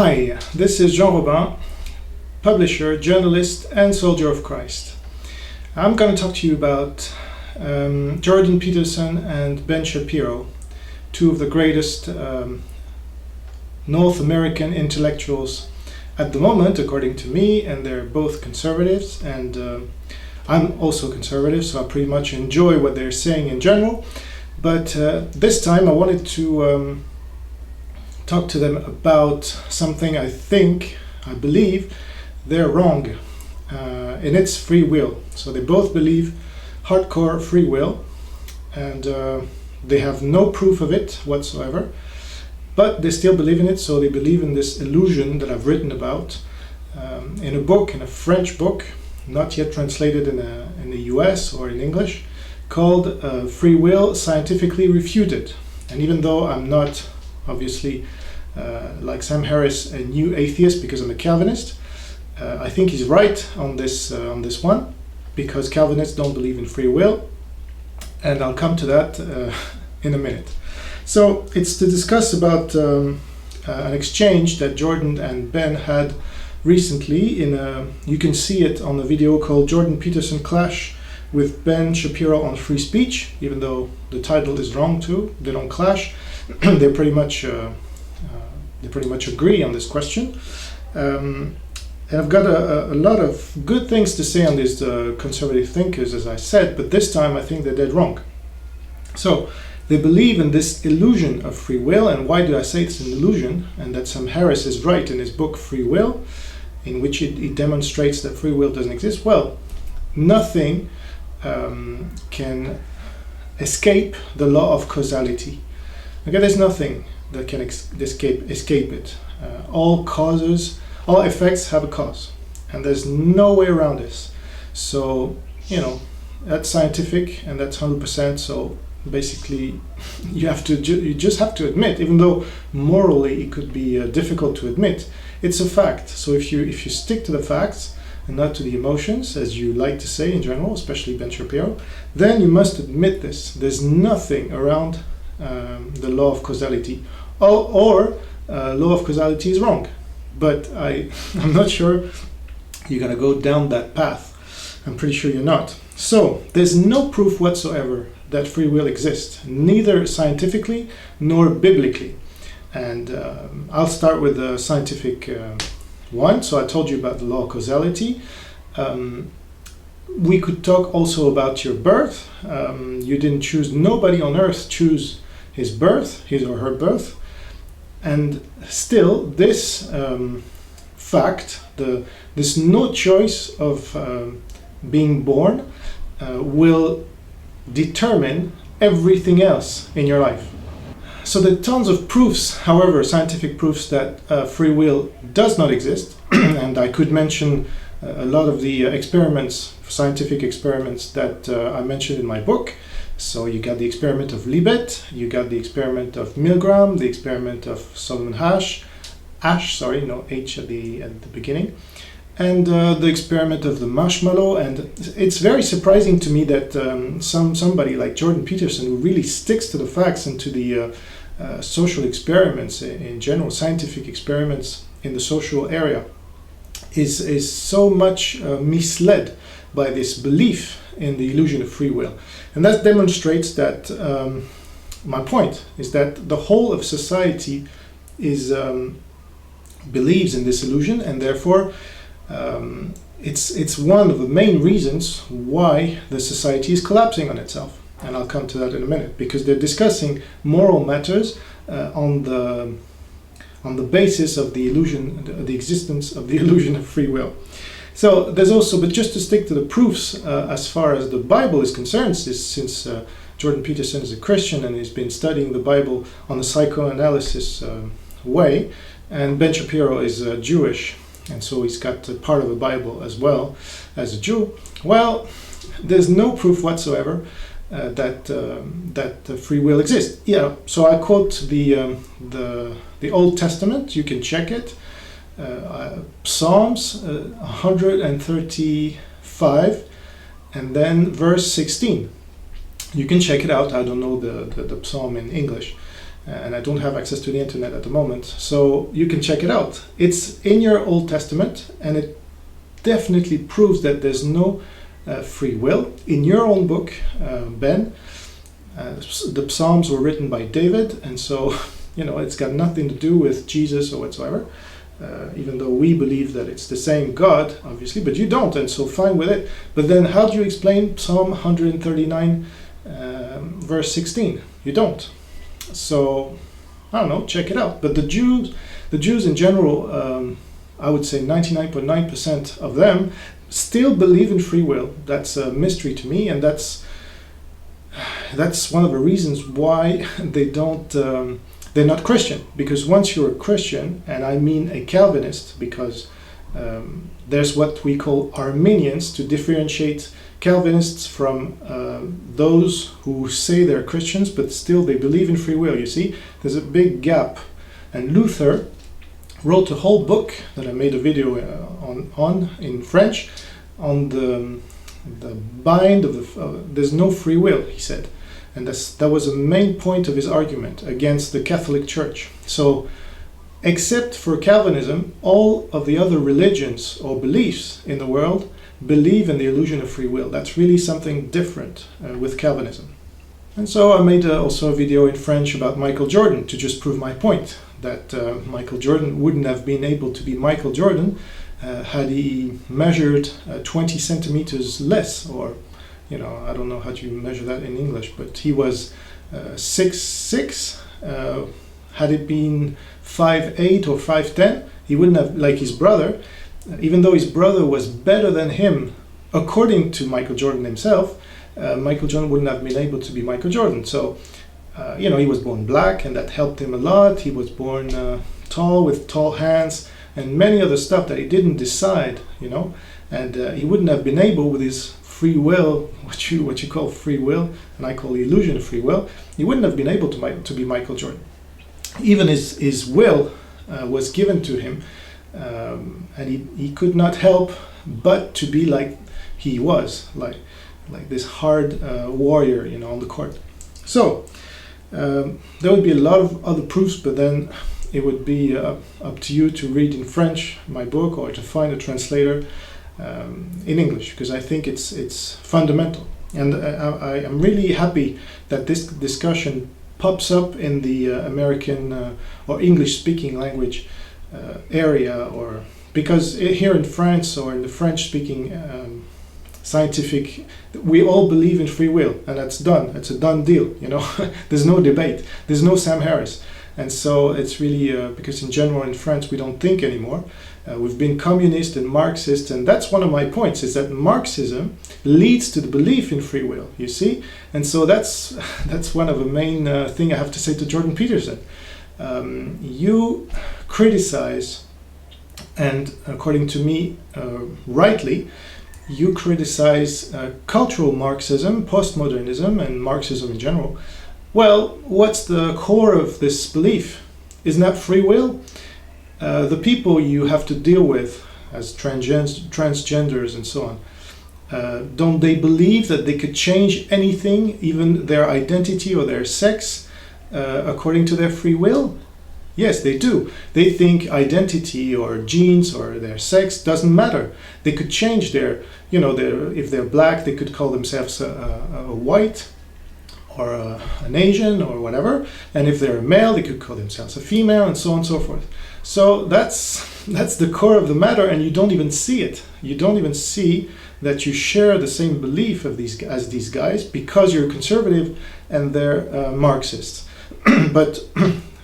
Hi, this is Jean Robin, publisher, journalist, and soldier of Christ. I'm going to talk to you about Jordan Peterson and Ben Shapiro, two of the greatest North American intellectuals at the moment, according to me, and they're both conservatives, and I'm also conservative, so I pretty much enjoy what they're saying in general. But this time I wanted to talk to them about something I believe they're wrong, and it's free will. So they both believe hardcore free will, and they have no proof of it whatsoever, but they still believe in it. So they believe in this illusion that I've written about in a book, in a French book, not yet translated in the US or in English, called Free Will Scientifically Refuted. And even though I'm not obviously like Sam Harris, a new atheist, because I'm a Calvinist, I think he's right on this one, because Calvinists don't believe in free will, and I'll come to that in a minute. So it's to discuss about an exchange that Jordan and Ben had recently. You can see it on a video called Jordan Peterson Clash with Ben Shapiro on free speech, even though the title is wrong too. They don't clash. They pretty much agree on this question. And I've got a lot of good things to say on these conservative thinkers, as I said, but this time I think they're dead wrong. So they believe in this illusion of free will. And why do I say it's an illusion? And that Sam Harris is right in his book Free Will, in which he demonstrates that free will doesn't exist. Well, nothing can escape the law of causality. Okay, there's nothing that can escape it. All effects have a cause, and there's no way around this. So, that's scientific, and that's 100%. So basically, you just have to admit, even though morally it could be difficult to admit, it's a fact. So if you stick to the facts and not to the emotions, as you like to say in general, especially Ben Shapiro, then you must admit this. There's nothing around the law of causality, or law of causality is wrong. But I'm not sure you're going to go down that path. I'm pretty sure you're not. So there's no proof whatsoever that free will exists, neither scientifically nor biblically. And I'll start with the scientific one. So I told you about the law of causality. We could talk also about your birth. You didn't choose, nobody on earth chose his or her birth. And still, this fact, this no choice of being born, will determine everything else in your life. So there are tons of proofs, however, scientific proofs that free will does not exist. And I could mention a lot of the scientific experiments that I mentioned in my book. So you got the experiment of Libet, you got the experiment of Milgram, the experiment of Solomon H at the beginning, and the experiment of the marshmallow. And it's very surprising to me that somebody like Jordan Peterson, who really sticks to the facts and to the social experiments in general, scientific experiments in the social area, is so much misled by this belief in the illusion of free will. And that demonstrates that my point is that the whole of society believes in this illusion, and therefore it's one of the main reasons why the society is collapsing on itself. And I'll come to that in a minute, because they're discussing moral matters on the basis of the illusion, the existence of the illusion of free will. So there's also, but just to stick to the proofs as far as the Bible is concerned, since Jordan Peterson is a Christian and he's been studying the Bible on a psychoanalysis way, and Ben Shapiro is Jewish, and so he's got part of the Bible as well as a Jew. Well, there's no proof whatsoever that free will exists. Yeah. So I quote the Old Testament. You can check it. Psalms 135, and then verse 16. You can check it out. I don't know the psalm in English, and I don't have access to the internet at the moment, so you can check it out. It's in your Old Testament, and it definitely proves that there's no free will. In your own book, Ben, the Psalms were written by David, and so it's got nothing to do with Jesus or whatsoever, even though we believe that it's the same God, obviously, but you don't, and so fine with it. But then how do you explain Psalm 139, verse 16? You don't. So, I don't know, check it out. But the Jews in general, I would say 99.9% of them still believe in free will. That's a mystery to me, and that's one of the reasons why they're not Christian. Because once you're a Christian, and I mean a Calvinist, because there's what we call Arminians, to differentiate Calvinists from those who say they're Christians, but still they believe in free will. You see, there's a big gap. And Luther wrote a whole book that I made a video on in French, on the bind of there's no free will, he said. And that was a main point of his argument against the Catholic Church. So, except for Calvinism, all of the other religions or beliefs in the world believe in the illusion of free will. That's really something different with Calvinism. And so I made also a video in French about Michael Jordan to just prove my point, that Michael Jordan wouldn't have been able to be Michael Jordan had he measured 20 centimeters less, or I don't know how to measure that in English, but he was 6'6". Had it been 5'8" or 5'10", he wouldn't have, like his brother, even though his brother was better than him, according to Michael Jordan himself, Michael Jordan wouldn't have been able to be Michael Jordan. So, he was born black, and that helped him a lot. He was born tall, with tall hands, and many other stuff that he didn't decide, and he wouldn't have been able, with his free will, what you call free will, and I call the illusion of free will, he wouldn't have been able to be Michael Jordan. Even his will was given to him, and he could not help but to be like he was, like this hard warrior, on the court. So there would be a lot of other proofs, but then it would be up to you to read in French my book, or to find a translator in English, because I think it's fundamental. And I am really happy that this discussion pops up in the American or English-speaking language area, or because here in France, or in the French-speaking scientific, we all believe in free will, and that's done. It's a done deal. There's no debate. There's no Sam Harris, and so it's really because in general in France we don't think anymore. We've been communist and Marxist, and that's one of my points, is that Marxism leads to the belief in free will, you see? And so that's one of the main thing I have to say to Jordan Peterson. You criticize, and according to me, rightly, you criticize cultural Marxism, postmodernism, and Marxism in general. Well, what's the core of this belief? Isn't that free will? The people you have to deal with as transgenders and so on, don't they believe that they could change anything, even their identity or their sex, according to their free will? Yes, they do. They think identity or genes or their sex doesn't matter. They could change if they're black, they could call themselves a white, or an Asian, or whatever. And if they're a male, they could call themselves a female, and so on and so forth. So that's the core of the matter, and you don't even see it. You don't even see that you share the same belief as these guys, because you're conservative and they're Marxists. But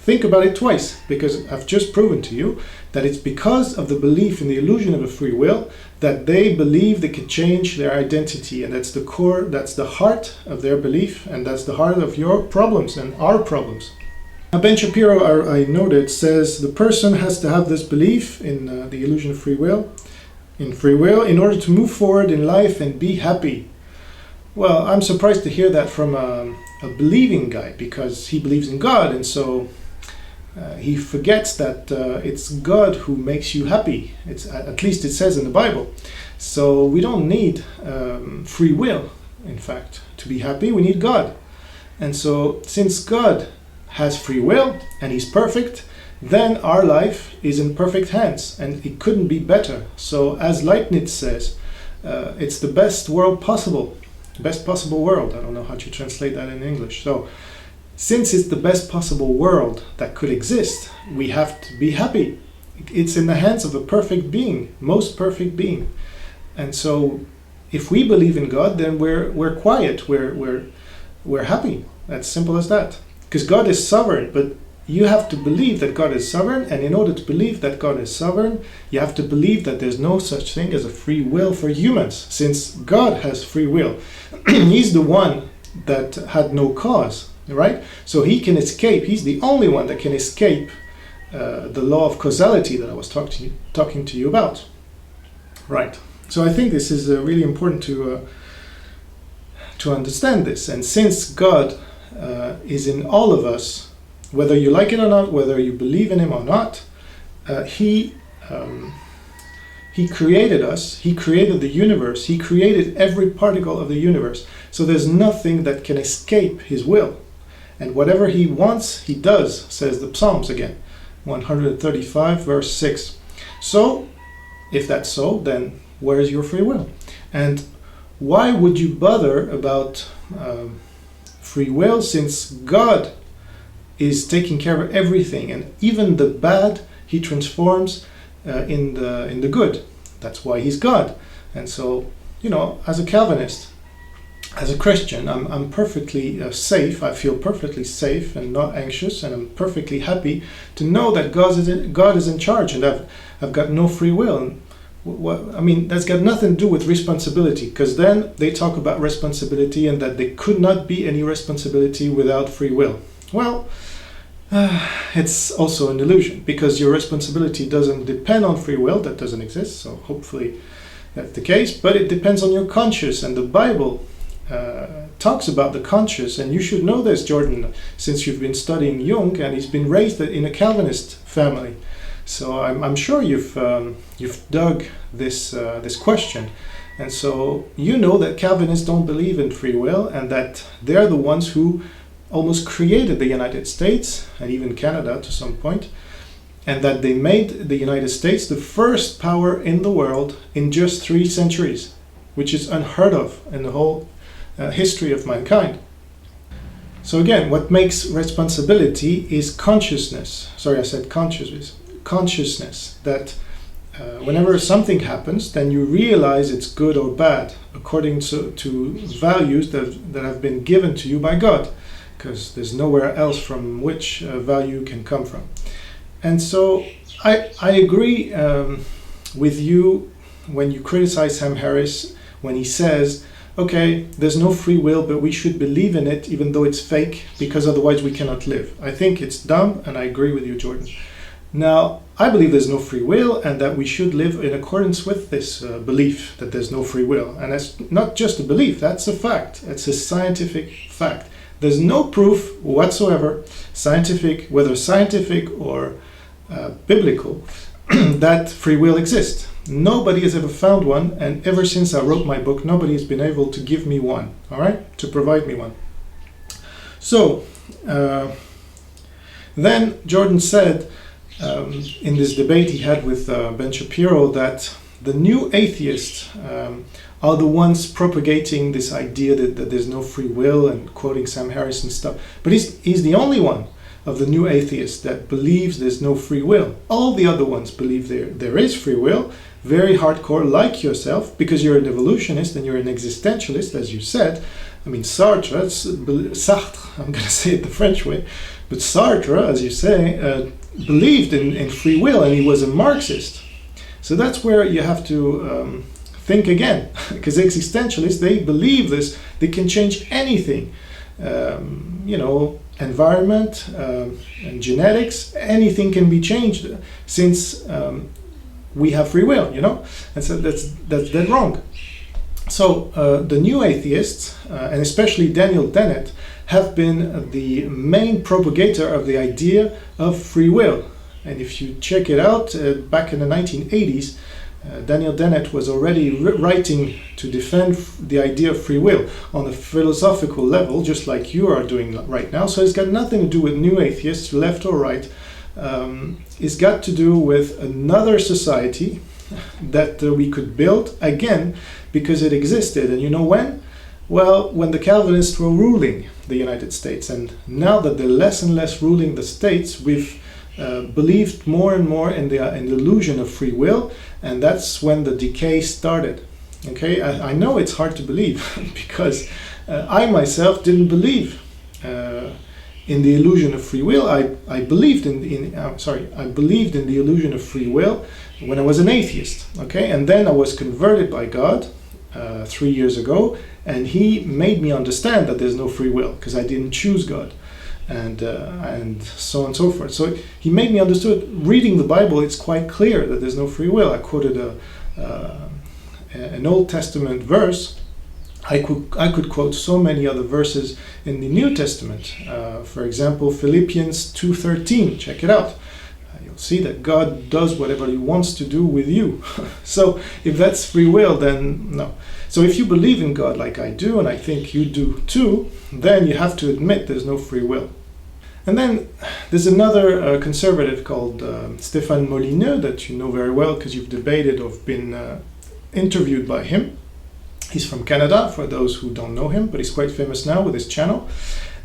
think about it twice, because I've just proven to you that it's because of the belief in the illusion of a free will that they believe they could change their identity, and that's the core, that's the heart of their belief, and that's the heart of your problems and our problems. Now, Ben Shapiro, I noted, says the person has to have this belief in the illusion of free will, in order to move forward in life and be happy. Well, I'm surprised to hear that from a believing guy, because he believes in God, and so he forgets that it's God who makes you happy. At least it says in the Bible. So we don't need free will, in fact, to be happy. We need God. And so since God has free will and he's perfect, then our life is in perfect hands and it couldn't be better. So as Leibniz says, it's the best world possible, best possible world. I don't know how to translate that in English. So since it's the best possible world that could exist, we have to be happy. It's in the hands of a perfect being, most perfect being. And so if we believe in God, then we're quiet, we're happy. As simple as that. Because God is sovereign, but you have to believe that God is sovereign, and in order to believe that God is sovereign, you have to believe that there's no such thing as a free will for humans, since God has free will. He's the one that had no cause, right? So he can escape. He's the only one that can escape the law of causality that I was talking to you about. Right. So I think this is really important to understand this. And since God is in all of us, whether you like it or not, whether you believe in him or not, he created us, he created the universe, he created every particle of the universe. So there's nothing that can escape his will. And whatever he wants, he does, says the Psalms again, 135 verse 6. So, if that's so, then where is your free will? And why would you bother about free will, since God is taking care of everything, and even the bad he transforms in the good. That's why he's God. And so, as a Calvinist, as a Christian, I'm perfectly safe. I feel perfectly safe and not anxious, and I'm perfectly happy to know that God is in charge, and I've got no free will. And that's got nothing to do with responsibility, because then they talk about responsibility and that there could not be any responsibility without free will. Well, it's also an illusion, because your responsibility doesn't depend on free will. That doesn't exist, so hopefully that's the case, but it depends on your conscience, and the Bible talks about the conscience, and you should know this, Jordan, since you've been studying Jung, and he's been raised in a Calvinist family. So I'm sure you've dug this question, and so you know that Calvinists don't believe in free will, and that they're the ones who almost created the United States and even Canada to some point, and that they made the United States the first power in the world in just 3 centuries, which is unheard of in the whole history of mankind. So again, what makes responsibility is consciousness. Sorry, I said consciousness. Consciousness that whenever something happens, then you realize it's good or bad according to values that have been given to you by God, because there's nowhere else from which value can come from. And so I agree with you when you criticize Sam Harris when he says, okay, there's no free will, but we should believe in it even though it's fake, because otherwise we cannot live. I think it's dumb, and I agree with you, Jordan. Now, I believe there's no free will, and that we should live in accordance with this belief that there's no free will. And that's not just a belief, that's a fact. It's a scientific fact. There's no proof whatsoever, whether scientific or biblical, that free will exists. Nobody has ever found one, and ever since I wrote my book, nobody has been able to give me one, all right, to provide me one. So, then Jordan said, in this debate he had with Ben Shapiro, that the new atheists are the ones propagating this idea that there's no free will, and quoting Sam Harris and stuff. But he's the only one of the new atheists that believes there's no free will. All the other ones believe there is free will, very hardcore, like yourself, because you're an evolutionist and you're an existentialist, as you said. I mean, Sartre, I'm going to say it the French way, but Sartre, as you say, believed in free will, and he was a Marxist. So that's where you have to think again, because existentialists, they believe this, they can change anything, environment and genetics, anything can be changed since we have free will, and so that's dead wrong. So the new atheists, and especially Daniel Dennett, have been the main propagator of the idea of free will. And if you check it out, back in the 1980s, Daniel Dennett was already writing to defend the idea of free will on a philosophical level, just like you are doing right now. So it's got nothing to do with new atheists, left or right. It's got to do with another society that we could build again because it existed. And you know when? Well, when the Calvinists were ruling the United States. And now that they're less and less ruling the states, we've believed more and more in the illusion of free will, and that's when the decay started. Okay, I know it's hard to believe because I myself didn't believe in the illusion of free will. I believed in the illusion of free will when I was an atheist. Okay, and then I was converted by God 3 years ago, and He made me understand that there's no free will because I didn't choose God. And so on and so forth. So He made me understood. Reading the Bible, it's quite clear that there's no free will. I quoted an Old Testament verse. I could quote so many other verses in the New Testament. For example, Philippians 2:13. Check it out. You'll see that God does whatever He wants to do with you. So if that's free will, then no. So if you believe in God like I do, and I think you do too, then you have to admit there's no free will. And then there's another conservative called Stéphane Molineux that you know very well because you've debated or been interviewed by him. He's from Canada, for those who don't know him, but he's quite famous now with his channel.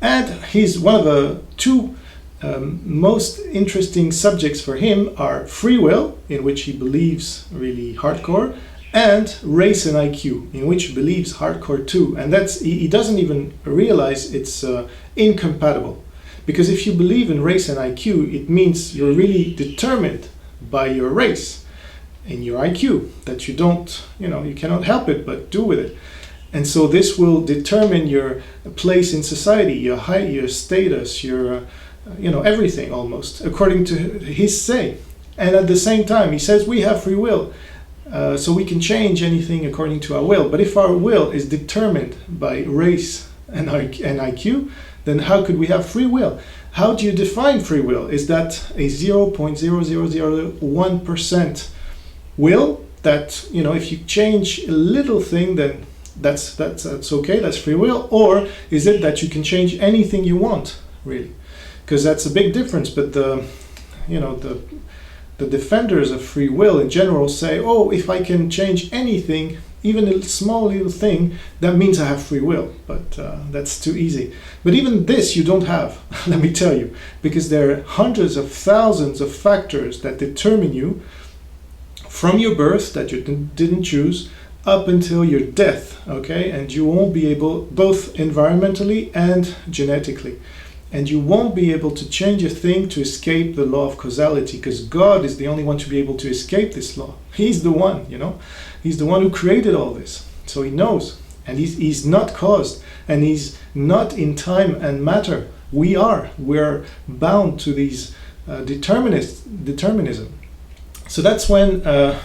And he's one of the two most interesting subjects for him are free will, in which he believes really hardcore, and race and IQ, in which he believes hardcore too. And that's he doesn't even realize it's incompatible. Because if you believe in race and IQ, it means you're really determined by your race and your IQ, that you don't, you cannot help it but do with it. And so this will determine your place in society, your height, your status, your, everything almost, according to his say. And at the same time, he says we have free will. So we can change anything according to our will. But if our will is determined by race and IQ, then how could we have free will? How do you define free will? Is that a 0.0001% will that, if you change a little thing, then that's okay, that's free will? Or is it that you can change anything you want, really? Because that's a big difference. But the defenders of free will in general say, oh, if I can change anything, even a small little thing, that means I have free will. But that's too easy. But even this you don't have, let me tell you, because there are hundreds of thousands of factors that determine you from your birth that you didn't choose up until your death, okay? And you won't be able, both environmentally and genetically. And you won't be able to change a thing to escape the law of causality, because God is the only one to be able to escape this law. He's the one, He's the one who created all this. So He knows. And he's not caused. And He's not in time and matter. We're bound to these determinism. So that's when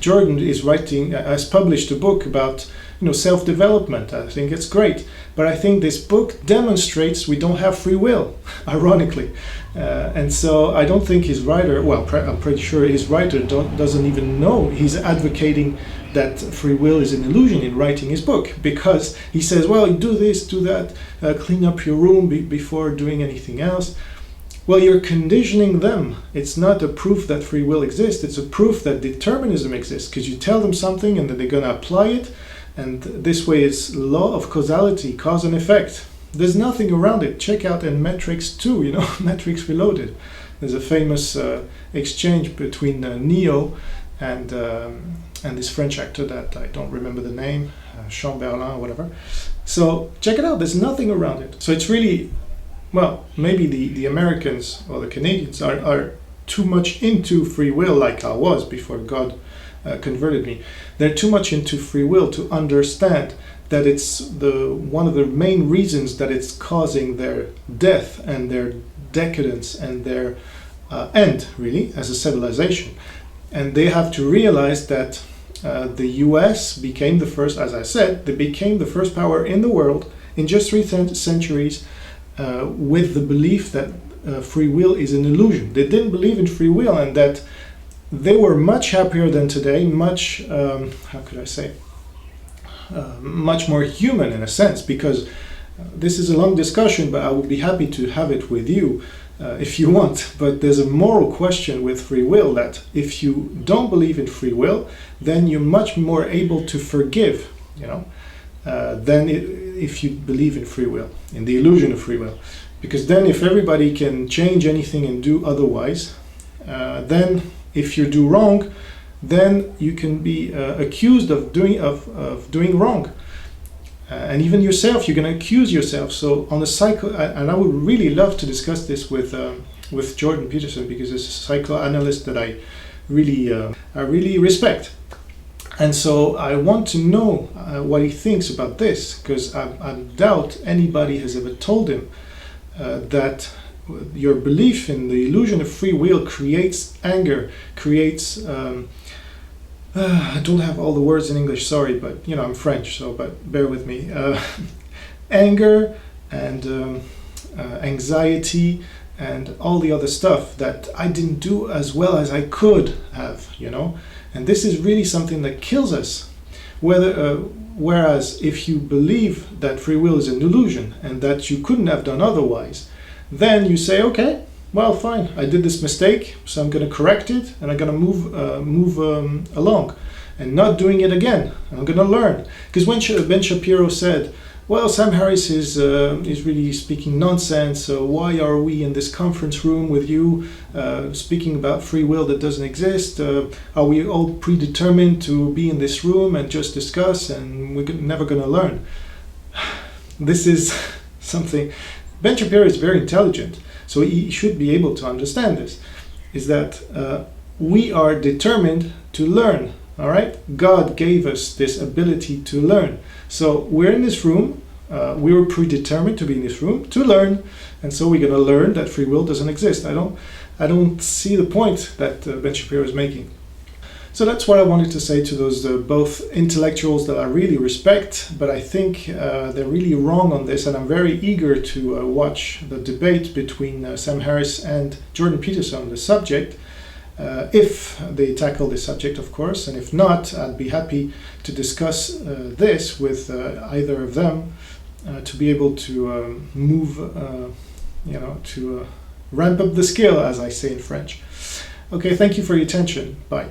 Jordan has published a book about self-development. I think it's great. But I think this book demonstrates we don't have free will, ironically. And so I don't think his writer, I'm pretty sure his writer doesn't even know he's advocating that free will is an illusion in writing his book, because he says, well, do this, do that, clean up your room before doing anything else. Well, you're conditioning them. It's not a proof that free will exists. It's a proof that determinism exists, because you tell them something and then they're going to apply it. And this way it's law of causality, cause and effect. There's nothing around it. Check out in Matrix 2, Matrix Reloaded. There's a famous exchange between Neo and this French actor that I don't remember the name, Chamberlain or whatever. So check it out. There's nothing around it. So it's really, maybe the Americans or the Canadians are too much into free will, like I was before God converted me. They're too much into free will to understand that it's one of the main reasons that it's causing their death and their decadence and their end, really, as a civilization. And they have to realize that the US became the first, as I said, they became the first power in the world in just 3 centuries with the belief that free will is an illusion. They didn't believe in free will, and that they were much happier than today, much, how could I say, much more human in a sense, because this is a long discussion, but I would be happy to have it with you if you want. But there's a moral question with free will, that if you don't believe in free will, then you're much more able to forgive, than if you believe in free will, in the illusion of free will. Because then if everybody can change anything and do otherwise, then if you do wrong, then you can be accused of doing wrong. And even yourself, you're going to accuse yourself. So on the cycle, and I would really love to discuss this with Jordan Peterson, because he's a psychoanalyst that I really respect. And so I want to know what he thinks about this, because I doubt anybody has ever told him that your belief in the illusion of free will creates anger, creates I don't have all the words in English, sorry, but I'm French, so but bear with me. Anger and anxiety and all the other stuff that I didn't do as well as I could have, and this is really something that kills us. Whereas if you believe that free will is an illusion and that you couldn't have done otherwise, then you say, okay, well, fine, I did this mistake, so I'm going to correct it, and I'm going to move along, and not doing it again. I'm going to learn. Because when Ben Shapiro said, well, Sam Harris is really speaking nonsense, so why are we in this conference room with you speaking about free will that doesn't exist? Are we all predetermined to be in this room and just discuss, and we're never going to learn? This is something... Ben Shapiro is very intelligent, so he should be able to understand this, is that we are determined to learn, all right? God gave us this ability to learn. So we're in this room, we were predetermined to be in this room to learn, and so we're going to learn that free will doesn't exist. I don't see the point that Ben Shapiro is making. So that's what I wanted to say to those both intellectuals that I really respect, but I think they're really wrong on this, and I'm very eager to watch the debate between Sam Harris and Jordan Peterson on the subject, if they tackle this subject, of course, and if not, I'd be happy to discuss this with either of them to be able to move, to ramp up the skill, as I say in French. Okay, thank you for your attention. Bye.